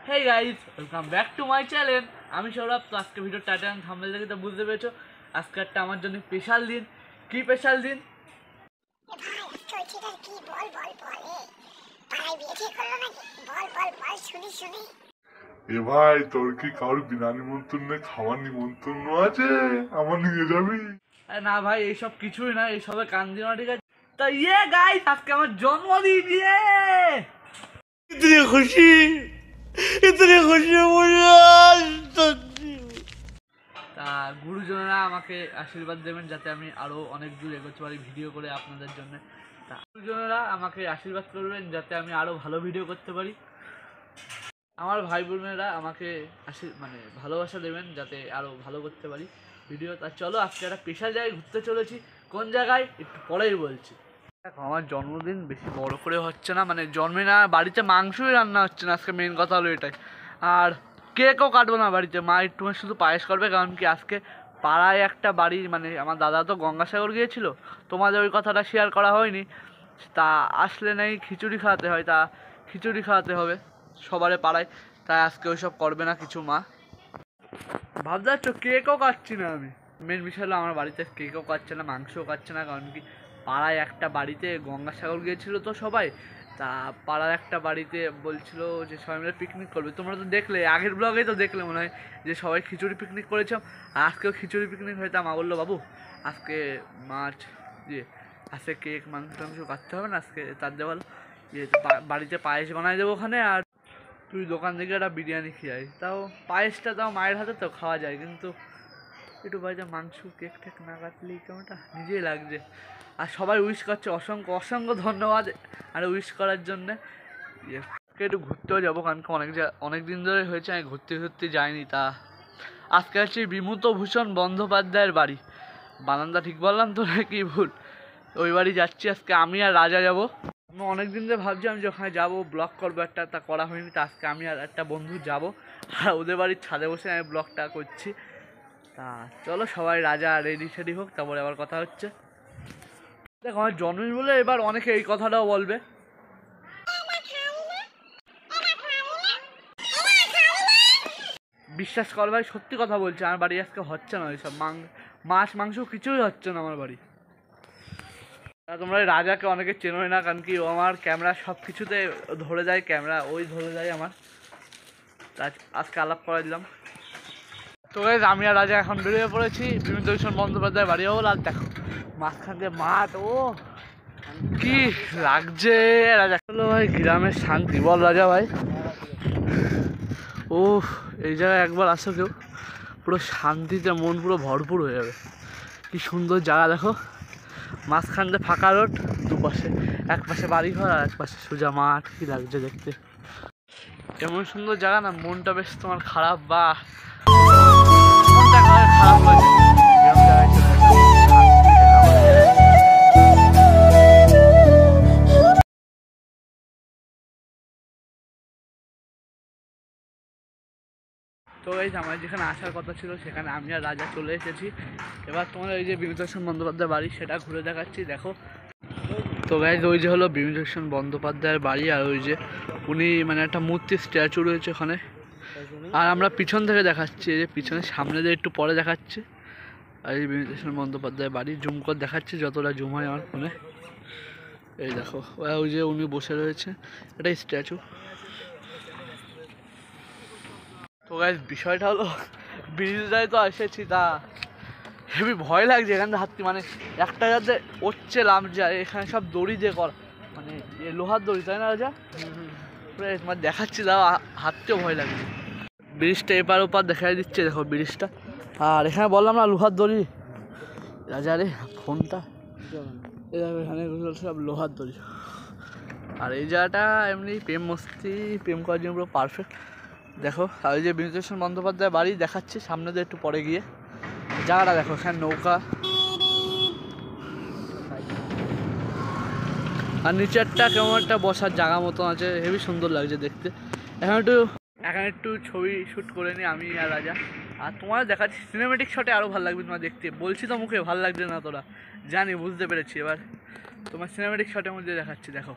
Hey guys, welcome back to my channel. আমি সৌরভ। তো আজকে ভিডিও টাইটেল থাম্বনেল দেখে তো বুঝতে পেরেছো আজকে একটা আমার জন্য স্পেশাল দিন। কি স্পেশাল দিন? এ ভাই, তোর কি কারোর বিনা নিমন্ত্রণে খাওয়ার নিমন্ত্রণ আছে? আমার নিয়ে যাবি? না ভাই, এইসব কিছুই না, এইসবে কান দিও না, ঠিক আছে? তো গাইস, আজকে আমার জন্মদিন। इतनी खुशी তা গুরুজনেরা আমাকে আশীর্বাদ দেবেন যাতে আমি আরো অনেক দূর এগোতে পারি ভিডিও করে আপনাদের জন্য। তা গুরুজনেরা আমাকে আশীর্বাদ করবেন যাতে আমি আরো ভালো ভিডিও করতে পারি। আমার ভাই বোনেরা আমাকে ভালোবাসা দেবেন যাতে আরো ভালো করতে পারি ভিডিও। তা চলো আজকে একটা স্পেশাল জায়গায় ঘুরতে চলেছি। কোন জায়গায় একটু পরেই বলছি। দেখো, আমার জন্মদিন বেশি বড় করে হচ্ছে না, জন্মে না, বাড়িতে মাংসই রান্না হচ্ছে না আজকে। মেন কথা হলো এটাই। আর কেকও কাটবো না বাড়িতে, মা একটু শুধু পায়েস করবে। কারণ কি আজকে পাড়ায় একটা বাড়ি, আমার দাদা তো গঙ্গাসাগর গিয়েছিল, তোমাদের ওই কথাটা শেয়ার করা হয়নি। তা আসলে নেই খিচুড়ি খাওয়াতে হয়, তা খিচুড়ি খাওয়াতে হবে সবারে পাড়ায়। তাই আজকে ওইসব করবে না কিছু মা। ভাবতে কেকও কাটছি না আমি। মেন বিষয় হলো আমার বাড়িতে কেকও কাটছে না, মাংসও কাটছে না। কারণ কি পাড়ায় একটা বাড়িতে গঙ্গাসাগর গিয়েছিল তো সবাই। তা পাড়ার একটা বাড়িতে বলছিল যে সবাই মিলে পিকনিক করবে। তোমরা তো দেখলে, আগের ব্লগেই তো দেখলে মনে হয় যে সবাই খিচুড়ি পিকনিক করেছ। আর আজকেও খিচুড়ি পিকনিক হয়তো। মা বললো বাবু আজকে মাছ আজকে কেক মাংস টাংস কাটতে হবে না, আজকে তার দেওয়াল বাড়িতে পায়েস বানাই দেবো ওখানে। আর তুই দোকান থেকে একটা বিরিয়ানি খেয়ে তাও পায়েসটা তাও মায়ের হাতে তো খাওয়া যায়, কিন্তু একটু বাড়িতে মাংস কেক টেক না কাটলেই কেমনটা নিজেই লাগছে। আর সবাই উইশ করছে, অসংখ্য অসংখ্য ধন্যবাদ আর উইশ করার জন্যে। একটু ঘুরতেও যাবো, কারণ অনেক দিন ধরে হয়েছে আমি ঘুরতে যাইনি। তা আজকে হচ্ছে বিভূতিভূষণ বন্দ্যোপাধ্যায়ের বাড়ি। বানানটা ঠিক বললাম তো নাকি ভুল? ওই বাড়ি যাচ্ছি আজকে, আমি আর রাজা যাবো। আমি অনেকদিন ধরে ভাবছি আমি যে ওখানে যাবো, ব্লগ করবো একটা, তা করা হয়নি। তা আজকে আমি আর একটা বন্ধু যাবো, আর ওদের বাড়ির ছাদে বসে আমি ব্লগটা করছি। তা চলো সবাই রাজা রেডি সেডি হোক, তারপরে আবার কথা হচ্ছে। দেখো, আমার জন্মদিন বলে এবার অনেকে এই কথাটাও বলবে, বিশ্বাস কর ভাই, সত্যি কথা বলছি, আমার বাড়ি আজকে হচ্ছে না ওইসব মাছ মাংস কিছুই হচ্ছে না আমার বাড়ি। তোমরা রাজাকে অনেকে চেনোই না, কারণ কি ও আমার ক্যামেরা সব কিছুতে ধরে যায়, ক্যামেরা ওই ধরে যায় আমার। আজকে আলাপ করে দিলাম। তো গাইস, আমি আর রাজা এখন বেরিয়ে পড়েছি বিভূতিভূষণ বন্দ্যোপাধ্যায়ের বাড়ি হবো। আর দেখো মাঝখান দিয়ে মাঠ, ও কি লাগছে। রাজা হলো ভাই গ্রামের শান্তি, বল রাজা ভাই। ও এই জায়গায় একবার আসো কেউ, পুরো শান্তিতে মন পুরো ভরপুর হয়ে যাবে। কি সুন্দর জায়গা দেখো, মাঝখান দিয়ে ফাঁকা রোড, দুপাশে এক পাশে বাড়িঘর আর এক পাশে সোজা মাঠ। কি লাগছে দেখতে, এমন সুন্দর জায়গা না, মনটা বেশ তোমার খারাপ বা মনটা খারাপ হয়েছে এরকম জায়গায় চলে আসে। তো এই আমার যেখানে আসার কথা ছিল সেখানে আমি আর রাজা চলে এসেছি। এবার তোমার ওই যে বিভূতিভূষণ বন্দ্যোপাধ্যায়ের বাড়ি সেটা ঘুরে দেখাচ্ছি, দেখো। তো গাইজ, ওই যে হলো বিভূতিভূষণ বন্দ্যোপাধ্যায়ের বাড়ি। আর ওই যে উনি একটা মূর্তির স্ট্যাচু রয়েছে ওখানে। আর আমরা পিছন থেকে দেখাচ্ছি, এই যে পিছনে, সামনে দিয়ে একটু পরে দেখাচ্ছে। আর এই বিভূতিভূষণ বন্দ্যোপাধ্যায়ের বাড়ি জুম করে দেখাচ্ছে, যতটা জুম হয় আমার ফোনে। এই দেখো ওই যে উনি বসে রয়েছে, এটা স্ট্যাচু। তো গাইজ, বিষয়টা হলো ব্রিজটায় তো এসেছি, তা হেবি ভয় লাগছে এখানে হাঁটতে। একটা যাতে ওচ্ছে লাভ যায়, এখানে সব দড়ি দিয়ে কর, লোহার দড়ি, তাই না রাজা? দেখাচ্ছি, দাও হাঁটতেও ভয় লাগছে। ব্রিজটা এপার ওপার দেখাই দিচ্ছে, দেখো ব্রিজটা। আর এখানে বললাম না লোহার দড়ি, রাজা রে ফোনটা এখানে সব লোহার দড়ি। আর এই জায়গাটা এমনি প্রেম মস্তি, প্রেম করার জন্য পুরো পারফেক্ট। দেখো, আর ওই যে বিভূতিভূষণ বন্দ্যোপাধ্যায় বাড়ি দেখাচ্ছে, সামনে দিয়ে একটু পরে গিয়ে জায়গাটা দেখো, এখানে নৌকা। আর নিচেরটা কেমন একটা বসার জায়গা মতো আছে, হেবি সুন্দর লাগছে দেখতে। এখন একটু ছবি শ্যুট করে নিই আমি আর রাজা। আর তোমার দেখাচ্ছি সিনেমেটিক শটে আরও ভালো লাগবে তোমার দেখতে। বলছি তো মুখে ভালো লাগছে না, তোরা জানি, বুঝতে পেরেছি। এবার তোমার সিনেমেটিক শটের মধ্যে দেখাচ্ছি, দেখো।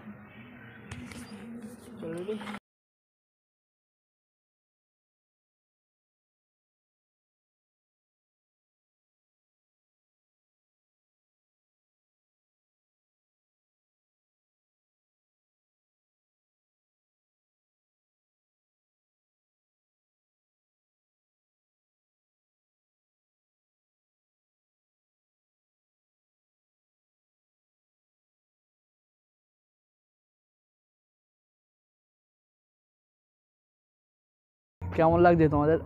কেমন লাগছে তোমাদের।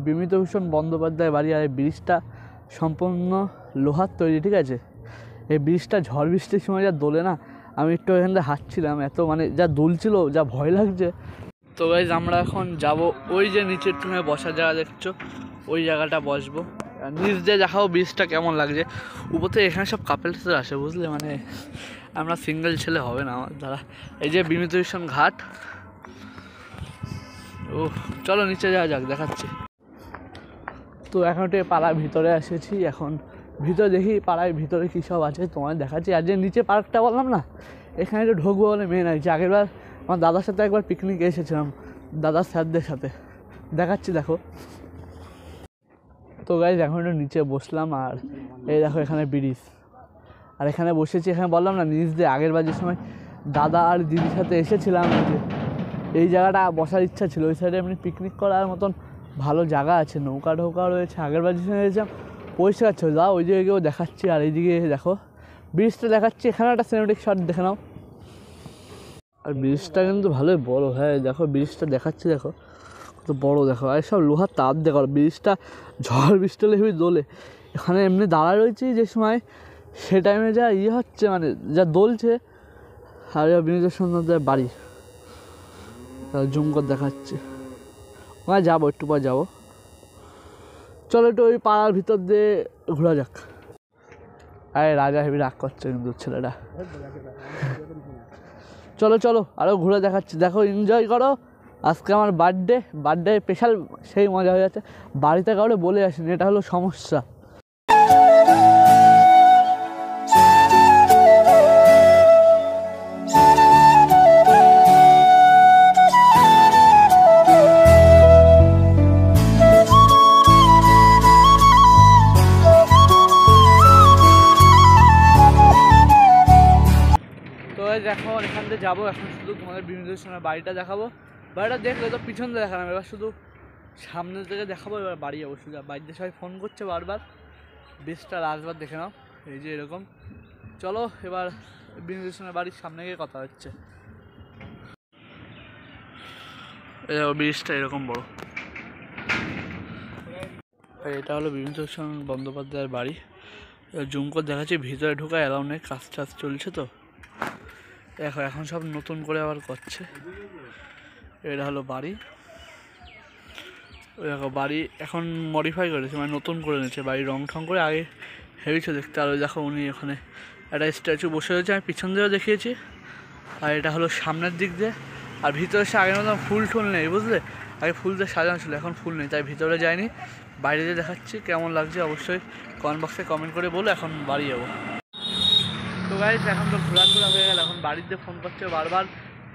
বিভূতিভূষণ বন্দ্যোপাধ্যায় বাড়ি, আর এই ব্রিজটা সম্পূর্ণ লোহার তৈরি, ঠিক আছে। এই ব্রিজটা ঝড় বৃষ্টির সময় যা দোলে না, আমি একটু এখান থেকে হাঁটছিলাম, এত মানে যা দুলছিল, যা ভয় লাগছে। তো গাইজ আমরা এখন যাব ওই যে নিচের টুনে বসার জায়গা দেখছো, ওই জায়গাটা বসবো। নিচ দিয়ে দেখাও ব্রিজটা কেমন লাগছে। উপর থেকে এখানে সব কাপেলসরা আসে, বুঝলে, মানে আমরা সিঙ্গেল ছেলে হবে না আমার দ্বারা। এই যে বিভূতিভূষণ ঘাট। ও চলো নিচে যাওয়া যাক, দেখাচ্ছি। তো এখন একটু পাড়ার ভিতরে এসেছি, এখন ভিতরে দেখি পাড়ার ভিতরে কী সব আছে তোমার দেখাচ্ছি। আর যে নিচে পার্কটা বললাম না, এখানে একটু ঢুকবো বলে মেন আছে। আগেরবার আমার দাদার সাথে একবার পিকনিকে এসেছিলাম, দাদার স্যারদের সাথে, দেখাচ্ছি দেখো। তো গাইজ এখন একটু নিচে বসলাম, আর এই দেখো এখানে ব্রিজ, আর এখানে বসেছি। এখানে বললাম না নিচ দিয়ে আগের বার যে সময় দাদা আর দিদির সাথে এসেছিলাম, যে এই জায়গাটা বসার ইচ্ছা ছিল। ওই সাইডে এমনি পিকনিক করার মতন ভালো জায়গা আছে, নৌকা ঢৌকা রয়েছে। আগের বার যে সময় এসেছিলাম পরিষ্কার ছিল, দাও ওই দিকেও দেখাচ্ছি। আর এইদিকে দেখো ব্রিজটা দেখাচ্ছি, এখানে একটা সিনেমেটিক শট দেখে নাও। আর ব্রিজটা কিন্তু ভালোই বড়, হ্যাঁ দেখো ব্রিজটা দেখাচ্ছি, দেখো কত বড়, দেখো। আর সব লোহার তার দেখো, ব্রিজটা ঝড় বৃষ্টি হলে হেবি দোলে। এখানে এমনি দাঁড়ায় রয়েছি যে সময়, সে টাইমে যা হচ্ছে, মানে যা দোলছে। আর বিভূতিভূষণদের বাড়ি জুম করে দেখাচ্ছে, ওখানে যাবো, একটু পর যাবো। চলো একটু ওই পাড়ার ভিতর দিয়ে ঘোরা যাক। আরে রাজা হেবি রাগ করছে কিন্তু ছেলেটা। চলো চলো আরও ঘুরে দেখাচ্ছি, দেখো এনজয় করো। আজকে আমার বার্থডে স্পেশাল, সেই মজা হয়ে যাচ্ছে। বাড়িতে কাউরে বলে আসেনি, এটা হলো সমস্যা। এখন এখান থেকে যাবো, এখন শুধু তোমাদের বিভূতিভূষণের বাড়িটা দেখাবো। বাড়িটা দেখলে তো পিছন দিয়ে দেখালাম, এবার শুধু সামনের দিকে দেখাবো। এবার বাড়ি যাবো শুধু। বাড়িতে সবাই ফোন করছে বারবার, ব্রিজটা লাস্টবার দেখে নাও, এই যে এরকম। চলো এবার বিভূতিভূষণের বাড়ির সামনে গিয়ে কথা হচ্ছে। এই দেখো ব্রিজটা এরকম বড়। এটা হলো বিভূতিভূষণ বন্দ্যোপাধ্যায়ের বাড়ি। জুম করে দেখাচ্ছি, ভিতরে ঢোকা অ্যালাউ নেই, কাজ টাজ চলছে তো। দেখো এখন সব নতুন করে আবার করছে। এটা হলো বাড়ি, ওই দেখো বাড়ি এখন মডিফাই করেছে, মানে নতুন করে নিয়েছে বাড়ি, রং ঠং করে। আগে হেবিছে দেখতে। আর ওই দেখো উনি ওখানে একটা স্ট্যাচু বসে রয়েছে, আমি পিছন দিয়েও দেখিয়েছি। আর এটা হলো সামনের দিক দিয়ে। আর ভিতরে সে আগের মতন ফুল টুল নেই, বুঝলে, আগে ফুল দিয়ে সাজানো ছিল, এখন ফুল নেই, তাই ভিতরে যাইনি। বাইরে দিয়ে দেখাচ্ছি কেমন লাগছে, অবশ্যই কমেন্ট বক্সে কমেন্ট করে বলো। এখন বাড়ি যাবো। তো গাইস এখন তো ঘোরাঘোরা হয়ে গেল, এখন বাড়িতে ফোন করছে বারবার,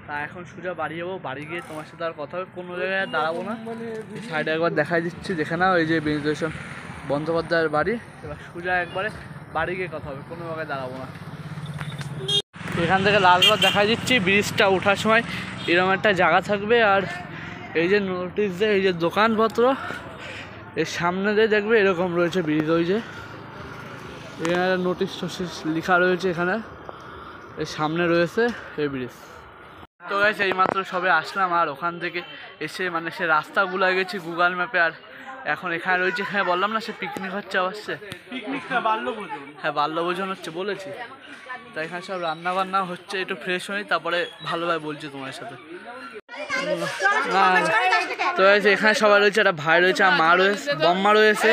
তা এখন সোজা বাড়ি যাবো। বাড়ি গিয়ে তোমার সাথে আর কথা হবে, কোনো জায়গায় দাঁড়াবো না। সাইডে একবার দেখাই দিচ্ছি, দেখে নাও, এই যে বিভূতিভূষণ বন্দ্যোপাধ্যায়ের বাড়ি। এবার সোজা একবারে বাড়ি গিয়ে কথা হবে, কোনো জায়গায় দাঁড়াবো না। এখান থেকে লাস্টবার দেখাই দিচ্ছি, ব্রিজটা ওঠার সময় এরকম একটা জায়গা থাকবে। আর এই যে নোটিশ দেয়, এই যে দোকানপত্র, এর সামনে দিয়ে দেখবে এরকম রয়েছে ব্রিজ। ওই যে এখানে নোটিশ টোটিশ লেখা রয়েছে, এখানে এর সামনে রয়েছে এই ব্রিজ। তো গাইস এইমাত্র সবে আসলাম, আর ওখান থেকে এসে মানে সে রাস্তাগুলো গেছি গুগল ম্যাপে। আর এখন এখানে রয়েছে, এখানে বললাম না সে পিকনিক হচ্ছে, আবার সে পিকনিকটা বাল্যভোজন, হ্যাঁ বাল্যভোজন হচ্ছে বলেছি। তাই এখানে সব রান্না বান্না হচ্ছে, একটু ফ্রেশ হই তারপরে ভালোভাবে বলছি তোমার সাথে। না তো এখানে সবাই রয়েছে, একটা ভাই রয়েছে, আর মা রয়েছে, বম্মা রয়েছে।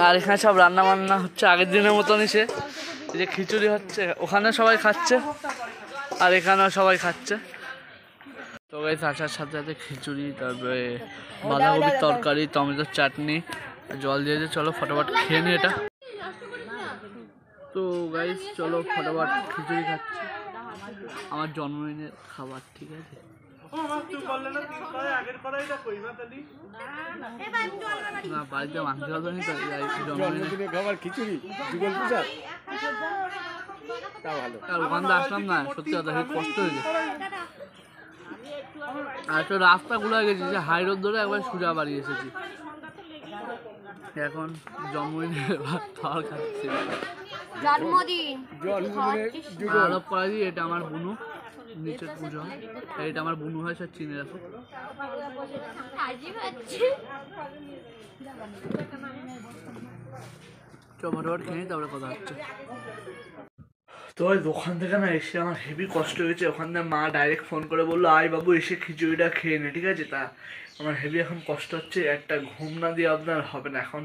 আর এখানে সব রান্না বান্না হচ্ছে আগের দিনের মতনই। সে যে খিচুড়ি হচ্ছে, ওখানে সবাই খাচ্ছে আর এখানেও সবাই খাচ্ছে। তো গাইস আসার সাথে সাথে খিচুড়ি, তারপরে বাঁধাকপির তরকারি, টমেটোর চাটনি, জল দিয়েছে। চলো ফটাফট খেয়ে নি এটা। তো গাইস চলো ফটাফট খিচুড়ি খাচ্ছি, আমার জন্মদিনের খাবার, ঠিক আছে। না বাড়িতে মাংস খাতো নি, জন্মদিনের খাবার খিচুড়ি। আর ওখান থেকে আসলাম না, সত্যি কথা খুব কষ্ট হয়েছে। আর তো রাস্তাগুলো গেছি, যে হাই রোড ধরে একবার সোজা বাড়ি এসেছি। এখন জন্মদিনের খাবার খাচ্ছি, আরোপ করা দিই। এটা আমার বুনু, নিচে পুজো হয়। এটা আমার বুনু হয়, সব চিনে রাখো। ফটোফট খেয়ে নিই, তারপরে কথা হচ্ছে। তো ওই দোকান থেকে না এসে আমার হেভি কষ্ট হয়েছে। ওখান থেকে মা ডাইরেক্ট ফোন করে বললো, আয় বাবু এসে খিচুড়িটা খেয়ে নে, ঠিক আছে? তা আমার হেভি এখন কষ্ট হচ্ছে, একটা ঘুম না দিয়ে আপনার হবে না। এখন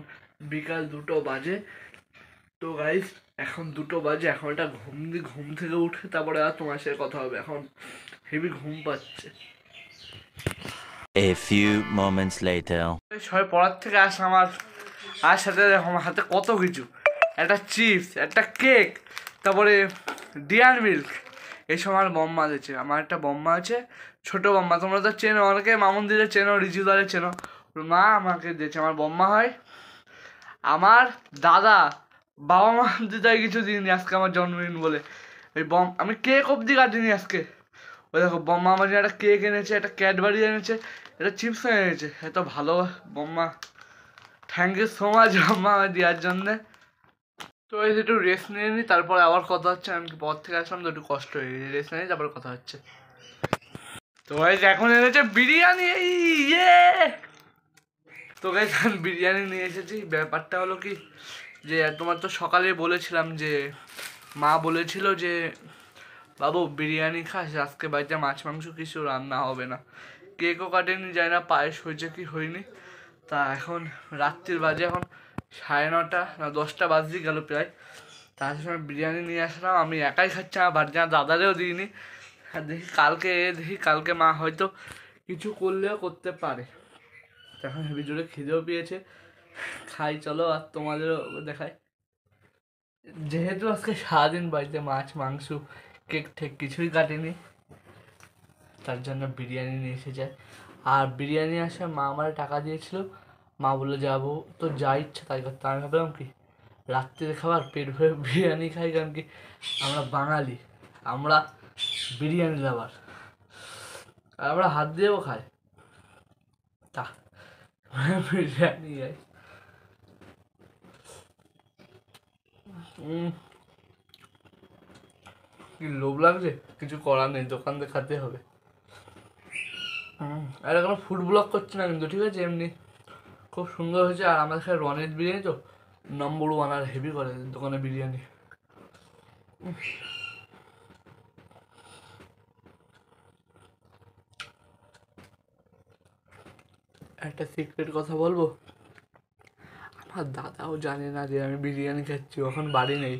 বিকাল 2টো বাজে। তো গাইস এখন 2টো বাজে, এখন একটা ঘুম থেকে উঠে তারপরে আর তোমার সাথে কথা হবে। এখন হেভি ঘুম পাচ্ছে। A few moments later. সবাই পড়ার থেকে আসে আমার, আর সাথে আমার হাতে কত কিছু, একটা চিপস, একটা কেক, তারপরে ডিয়ার মিল্ক। এইসব আমার বম্মা দিয়েছে। আমার একটা বম্মা আছে, ছোট বম্মা, তোমরা তো চেনো, অনেকে মামুন দিলে চেনো, রিজুদারে চেনো। ওর মা আমাকে দিয়েছে। আমার বম্মা হয় আমার দাদা, বাবা মা দিদাই কিছু দিইনি আজকে আমার জন্মদিন বলে। ওই আমি কেক অব্দি কাটিনি আজকে। ওই দেখো বম্মা আমার জন্য একটা কেক এনেছে, একটা ক্যাডবারি এনেছে, একটা চিপস এনেছে। এত ভালো বম্মা, থ্যাংক ইউ সো মাচ বম্মা আমার দেওয়ার জন্যে। তো এই একটু রেস্ট নিয়ে নিই, তারপরে আবার কথা হচ্ছে। আমি পর থেকে আসলাম তো একটু কষ্ট হয়ে গেছে, রেস্ট নিয়ে তারপরে কথা হচ্ছে। তো গাইস এখন এনেছে বিরিয়ানি, ইয়ে। তো গাইস আমি বিরিয়ানি নিয়ে এসেছি। ব্যাপারটা হলো কি, যে তোমার তো সকালে বলেছিলাম যে মা বলেছিল যে বাবু বিরিয়ানি খাস, আজকে বাড়িতে মাছ মাংস কিছু রান্না হবে না। কেকও কাটেনি, যায় না পায়েস হয়েছে কি হয়নি। তা এখন রাত্রির বাজে এখন 9:30 না 10টা বাজতে গেল প্রায়। তার সময় বিরিয়ানি নিয়ে আসলাম, আমি একাই খাচ্ছি, আমার বাড়িতে আমার দাদারেও দিইনি। আর দেখি কালকে মা হয়তো কিছু করলেও করতে পারে। এখন হেবি জোরে খিদেও পেয়েছে, খাই চলো আর তোমাদেরও দেখাই। যেহেতু আজকে সারাদিন বাড়িতে মাছ মাংস কেক ঠেক কিছুই কাটেনি, তার জন্য বিরিয়ানি নিয়ে এসে যায়। আর বিরিয়ানি আসে মা আমার টাকা দিয়েছিল, মা বললো যাবো তো যা ইচ্ছা তাই করতে। আমি ভাবলাম কি রাত্রিরে খাবার পেট ভরে বিরিয়ানি খাই, কারণ কি আমরা বাঙালি, আমরা বিরিয়ানি লাভার, আর আমরা হাত দিয়েও খাই। তা বিরিয়ানি খাই। কি লোভ লাগছে, কিছু করার নেই, দোকান দেখাতে হবে। আর এখন ফুড ব্লগ করছি না কিন্তু, ঠিক আছে? এমনি খুব সুন্দর হয়েছে। আর আমাদের এখানে রনের বিরিয়ানি তো নম্বর 1, আর হেভি করে দোকানে বিরিয়ানি। একটা সিক্রেট কথা বলবো, আমার দাদাও জানে না যে আমি বিরিয়ানি খাচ্ছি। এখন বাড়ি নেই,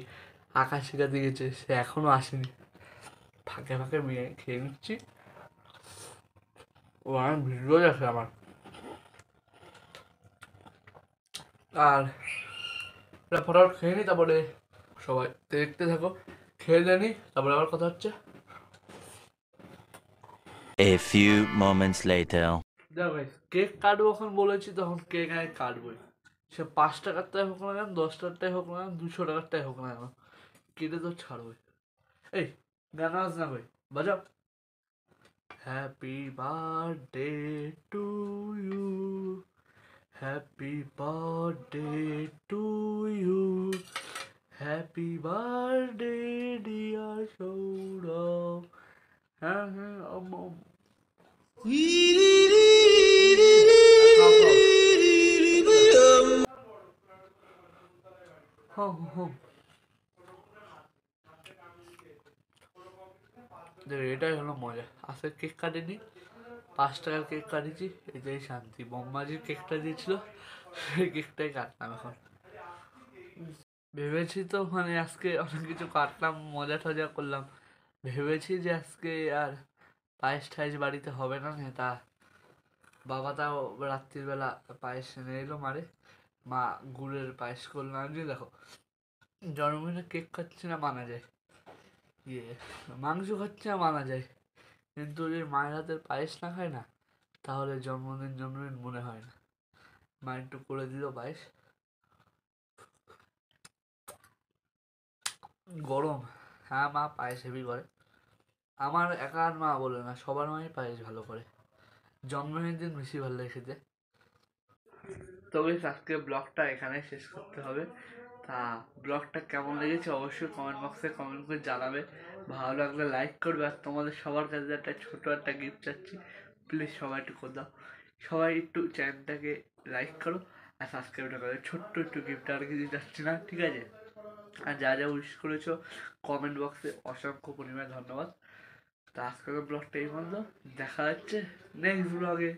আকাশ শিখাতে গেছে, সে এখনো আসেনি। ফাঁকে ফাঁকে বিরিয়ানি খেয়ে নিচ্ছি, ও আমার ভিডিও দেখে আমার। আর ফটাফট খেয়ে নিই, তারপরে সবাই দেখতে থাকো। খেয়ে জানি তারপরে আবার কথা হচ্ছে। A few moments later. দেখো ভাই, কেক কাটবো এখন বলেছি, তখন কেক আমি কাটবোই। সে 5 টাকারটাই হোক না কেন, 10 টাকারটাই হোক না কেন, 200 টাকারটাই হোক না কেন, কেটে তো ছাড়বোই। এই গান আজ না ভাই, বাজাও। Happy birthday to you, happy birthday to you, happy birthday dear Sourav. হ্যাঁ হ্যাঁ এটাই হলো মজা। আজকে কেক কাটিনি, 5 টাকার কেক কাটিছি, এটাই শান্তি। বম্মাজির কেকটা দিয়েছিল, সেই কেকটাই কাটলাম এখন। ভেবেছি তো মানে আজকে অনেক কিছু কাটলাম, মজা টজা করলাম। ভেবেছি যে আজকে আর পায়েস টায়েস বাড়িতে হবে না, তা বাবা তাও রাত্রির বেলা পায়েস এনে এলো মারে। মা গুড়ের পায়েস করলো। আমি দেখো জন্মদিনে কেক খাচ্ছি না মানা যায়, ইয়ে মাংস খাচ্ছি না মানা যায়, কিন্তু যদি মায়ের হাতের পায়েস না খায় না, তাহলে জন্মদিন মনে হয় না। মা একটু করে দিল পায়েস, গরম। হ্যাঁ মা পায়েস হেভি করে, আমার একার মা বলে না, সবার মাই পায়েস ভালো করে। জন্মদিনের দিন বেশি ভালো লাগে খেতে। তবে আজকে ব্লগটা এখানে শেষ করতে হবে। তা ব্লগটা কেমন লেগেছে অবশ্যই কমেন্ট বক্সে কমেন্ট করে জানাবে, ভালো লাগলে লাইক করবে। আর তোমাদের সবার কাছে একটা ছোট একটা গিফট চাচ্ছি, প্লিজ সবাই একটু করে দাও, সবাই একটু চ্যানেলটাকে লাইক করো আর সাবস্ক্রাইবটা করো, ছোট্ট একটু গিফট, আর কিছু চাচ্ছি না, ঠিক আছে? আর যা যা উইশ করেছো কমেন্ট বক্সে অসংখ্য পরিমাণে ধন্যবাদ। তা আজকের ব্লগটা এই পর্যন্ত, দেখা যাচ্ছে নেক্সট ব্লগে।